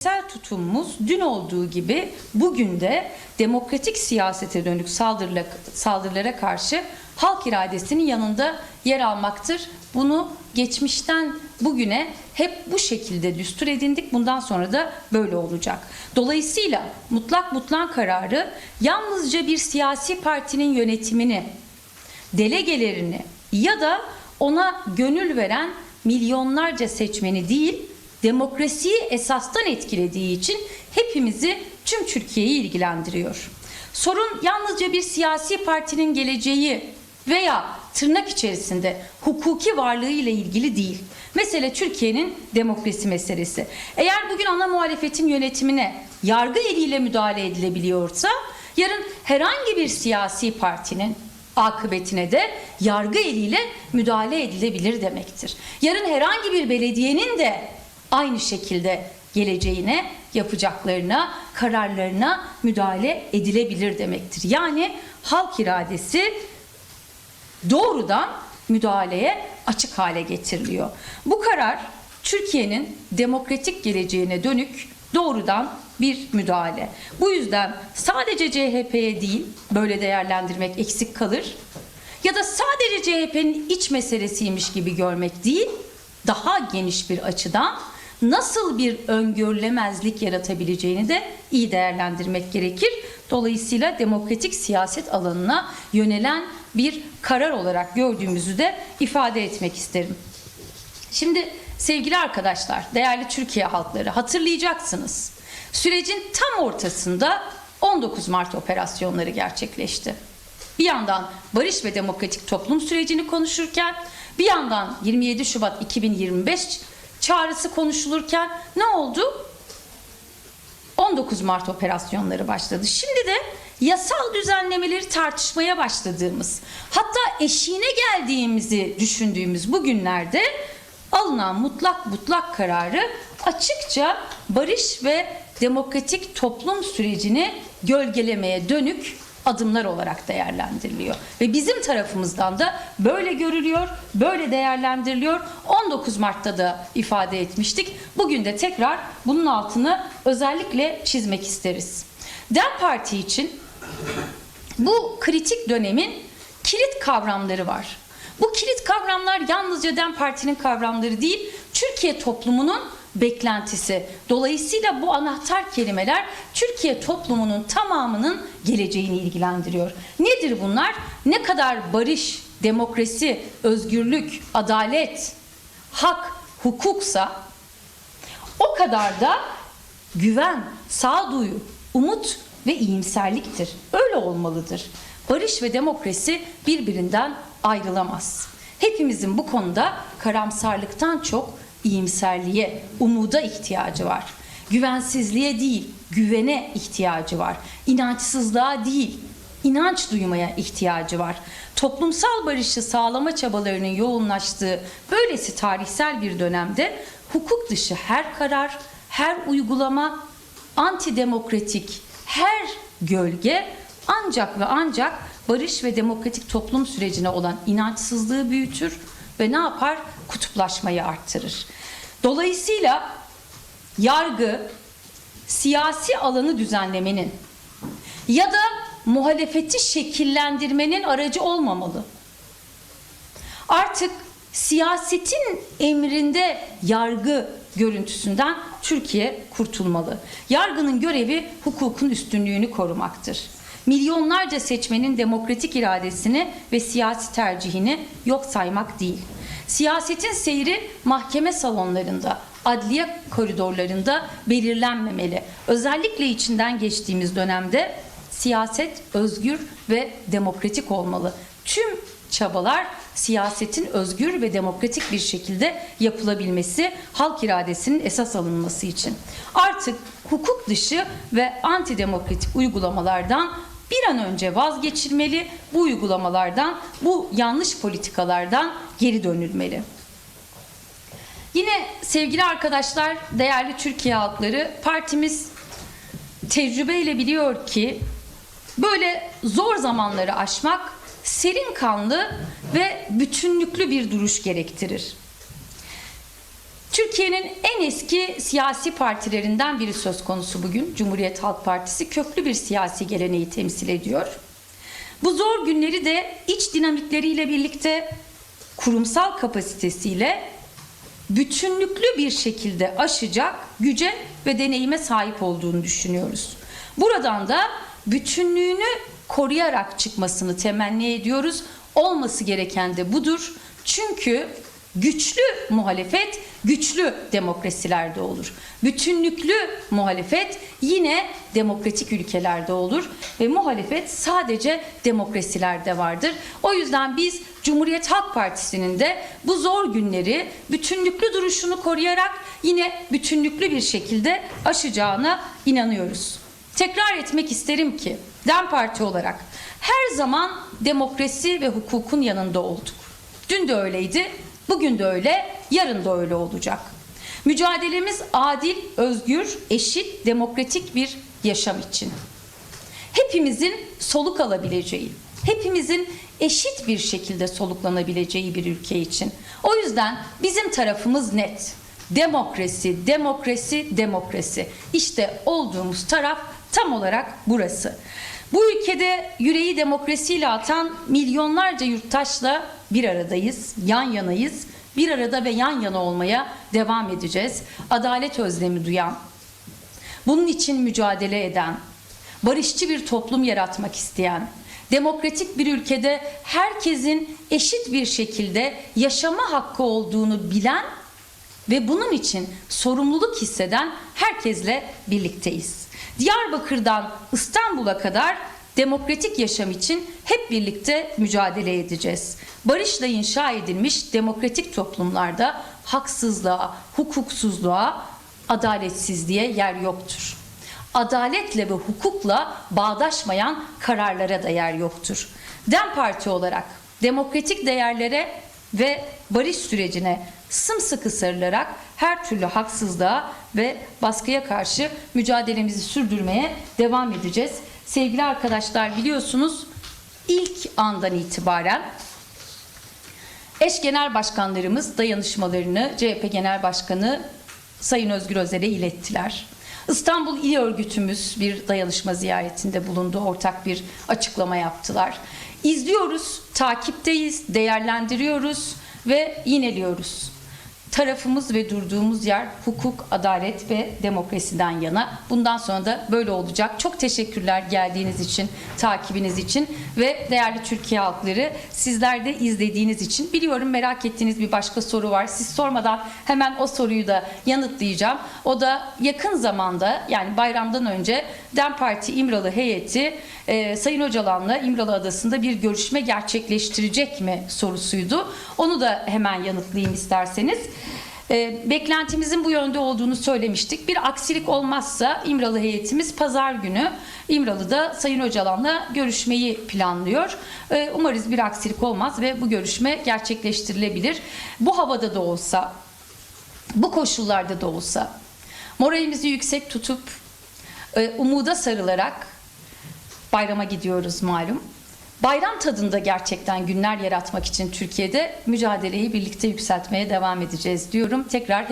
Tutumumuz dün olduğu gibi bugün de demokratik siyasete dönük saldırılara karşı halk iradesinin yanında yer almaktır. Bunu geçmişten bugüne hep bu şekilde düstur edindik. Bundan sonra da böyle olacak. Dolayısıyla mutlak butlan kararı yalnızca bir siyasi partinin yönetimini, delegelerini ya da ona gönül veren milyonlarca seçmeni değil, demokrasiyi esastan etkilediği için hepimizi, tüm Türkiye'yi ilgilendiriyor. Sorun yalnızca bir siyasi partinin geleceği veya tırnak içerisinde hukuki varlığı ile ilgili değil. Mesele Türkiye'nin demokrasi meselesi. Eğer bugün ana muhalefetin yönetimine yargı eliyle müdahale edilebiliyorsa, yarın herhangi bir siyasi partinin akıbetine de yargı eliyle müdahale edilebilir demektir. Yarın herhangi bir belediyenin de aynı şekilde geleceğine, yapacaklarına, kararlarına müdahale edilebilir demektir. Yani halk iradesi doğrudan müdahaleye açık hale getiriliyor. Bu karar Türkiye'nin demokratik geleceğine dönük doğrudan bir müdahale. Bu yüzden sadece CHP'ye değil, böyle değerlendirmek eksik kalır. Ya da sadece CHP'nin iç meselesiymiş gibi görmek değil, daha geniş bir açıdan nasıl bir öngörülemezlik yaratabileceğini de iyi değerlendirmek gerekir. Dolayısıyla demokratik siyaset alanına yönelen bir karar olarak gördüğümüzü de ifade etmek isterim. Şimdi sevgili arkadaşlar, değerli Türkiye halkları, hatırlayacaksınız. Sürecin tam ortasında 19 Mart operasyonları gerçekleşti. Bir yandan barış ve demokratik toplum sürecini konuşurken, bir yandan 27 Şubat 2025 çağrısı konuşulurken ne oldu? 19 Mart operasyonları başladı. Şimdi de yasal düzenlemeleri tartışmaya başladığımız, hatta eşiğine geldiğimizi düşündüğümüz bu günlerde alınan mutlak kararı açıkça barış ve demokratik toplum sürecini gölgelemeye dönük adımlar olarak değerlendiriliyor. Ve bizim tarafımızdan da böyle görülüyor, böyle değerlendiriliyor. 19 Mart'ta da ifade etmiştik. Bugün de tekrar bunun altını özellikle çizmek isteriz. DEM Parti için bu kritik dönemin kilit kavramları var. Bu kilit kavramlar yalnızca DEM Parti'nin kavramları değil, Türkiye toplumunun beklentisi. Dolayısıyla bu anahtar kelimeler Türkiye toplumunun tamamının geleceğini ilgilendiriyor. Nedir bunlar? Ne kadar barış, demokrasi, özgürlük, adalet, hak, hukuksa o kadar da güven, sağduyu, umut ve iyimserliktir. Öyle olmalıdır. Barış ve demokrasi birbirinden ayrılamaz. Hepimizin bu konuda karamsarlıktan çok iyimserliğe, umuda ihtiyacı var. Güvensizliğe değil, güvene ihtiyacı var. İnançsızlığa değil, inanç duymaya ihtiyacı var. Toplumsal barışı sağlama çabalarının yoğunlaştığı böylesi tarihsel bir dönemde hukuk dışı her karar, her uygulama, antidemokratik her gölge ancak ve ancak barış ve demokratik toplum sürecine olan inançsızlığı büyütür ve ne yapar? Kutuplaşmayı arttırır. Dolayısıyla yargı, siyasi alanı düzenlemenin ya da muhalefeti şekillendirmenin aracı olmamalı. Artık siyasetin emrinde yargı görüntüsünden Türkiye kurtulmalı. Yargının görevi hukukun üstünlüğünü korumaktır. Milyonlarca seçmenin demokratik iradesini ve siyasi tercihini yok saymak değil. Siyasetin seyri mahkeme salonlarında, adliye koridorlarında belirlenmemeli. Özellikle içinden geçtiğimiz dönemde siyaset özgür ve demokratik olmalı. Tüm çabalar siyasetin özgür ve demokratik bir şekilde yapılabilmesi, halk iradesinin esas alınması için. Artık hukuk dışı ve antidemokratik uygulamalardan bir an önce vazgeçilmeli, bu uygulamalardan, bu yanlış politikalardan geri dönülmeli. Yine sevgili arkadaşlar, değerli Türkiye halkları, partimiz tecrübeyle biliyor ki böyle zor zamanları aşmak serin kanlı ve bütünlüklü bir duruş gerektirir. Türkiye'nin en eski siyasi partilerinden biri söz konusu bugün. Cumhuriyet Halk Partisi köklü bir siyasi geleneği temsil ediyor. Bu zor günleri de iç dinamikleriyle birlikte kurumsal kapasitesiyle bütünlüklü bir şekilde aşacak güce ve deneyime sahip olduğunu düşünüyoruz. Buradan da bütünlüğünü koruyarak çıkmasını temenni ediyoruz. Olması gereken de budur. Çünkü güçlü muhalefet güçlü demokrasilerde olur. Bütünlüklü muhalefet yine demokratik ülkelerde olur ve muhalefet sadece demokrasilerde vardır. O yüzden biz Cumhuriyet Halk Partisi'nin de bu zor günleri bütünlüklü duruşunu koruyarak yine bütünlüklü bir şekilde aşacağına inanıyoruz. Tekrar etmek isterim ki DEM Parti olarak her zaman demokrasi ve hukukun yanında olduk. Dün de öyleydi, bugün de öyle, yarın da öyle olacak. Mücadelemiz adil, özgür, eşit, demokratik bir yaşam için. Hepimizin soluk alabileceği, hepimizin eşit bir şekilde soluklanabileceği bir ülke için. O yüzden bizim tarafımız net. Demokrasi, demokrasi, demokrasi. İşte olduğumuz taraf tam olarak burası. Bu ülkede yüreği demokrasiyle atan milyonlarca yurttaşla bir aradayız, yan yanayız. Bir arada ve yan yana olmaya devam edeceğiz. Adalet özlemi duyan, bunun için mücadele eden, barışçı bir toplum yaratmak isteyen, demokratik bir ülkede herkesin eşit bir şekilde yaşama hakkı olduğunu bilen ve bunun için sorumluluk hisseden herkesle birlikteyiz. Diyarbakır'dan İstanbul'a kadar demokratik yaşam için hep birlikte mücadele edeceğiz. Barışla inşa edilmiş demokratik toplumlarda haksızlığa, hukuksuzluğa, adaletsizliğe yer yoktur. Adaletle ve hukukla bağdaşmayan kararlara da yer yoktur. DEM Parti olarak demokratik değerlere ve barış sürecine sımsıkı sarılarak her türlü haksızlığa ve baskıya karşı mücadelemizi sürdürmeye devam edeceğiz. Sevgili arkadaşlar, biliyorsunuz ilk andan itibaren eş genel başkanlarımız dayanışmalarını CHP Genel Başkanı Sayın Özgür Özel'e ilettiler. İstanbul İl Örgütümüz bir dayanışma ziyaretinde bulundu, ortak bir açıklama yaptılar. İzliyoruz, takipteyiz, değerlendiriyoruz ve yineliyoruz. Tarafımız ve durduğumuz yer hukuk, adalet ve demokrasiden yana. Bundan sonra da böyle olacak. Çok teşekkürler geldiğiniz için, takibiniz için ve değerli Türkiye halkları, sizler de izlediğiniz için. Biliyorum merak ettiğiniz bir başka soru var. Siz sormadan hemen o soruyu da yanıtlayacağım. O da yakın zamanda, yani bayramdan önce DEM Parti İmralı heyeti Sayın Öcalan'la İmralı Adası'nda bir görüşme gerçekleştirecek mi sorusuydu. Onu da hemen yanıtlayayım isterseniz. Beklentimizin bu yönde olduğunu söylemiştik. Bir aksilik olmazsa İmralı heyetimiz pazar günü İmralı'da Sayın Öcalan'la görüşmeyi planlıyor. Umarız bir aksilik olmaz ve bu görüşme gerçekleştirilebilir. Bu havada da olsa, bu koşullarda da olsa moralimizi yüksek tutup umuda sarılarak bayrama gidiyoruz malum. Bayram tadında gerçekten günler yaratmak için Türkiye'de mücadeleyi birlikte yükseltmeye devam edeceğiz diyorum. Tekrar hep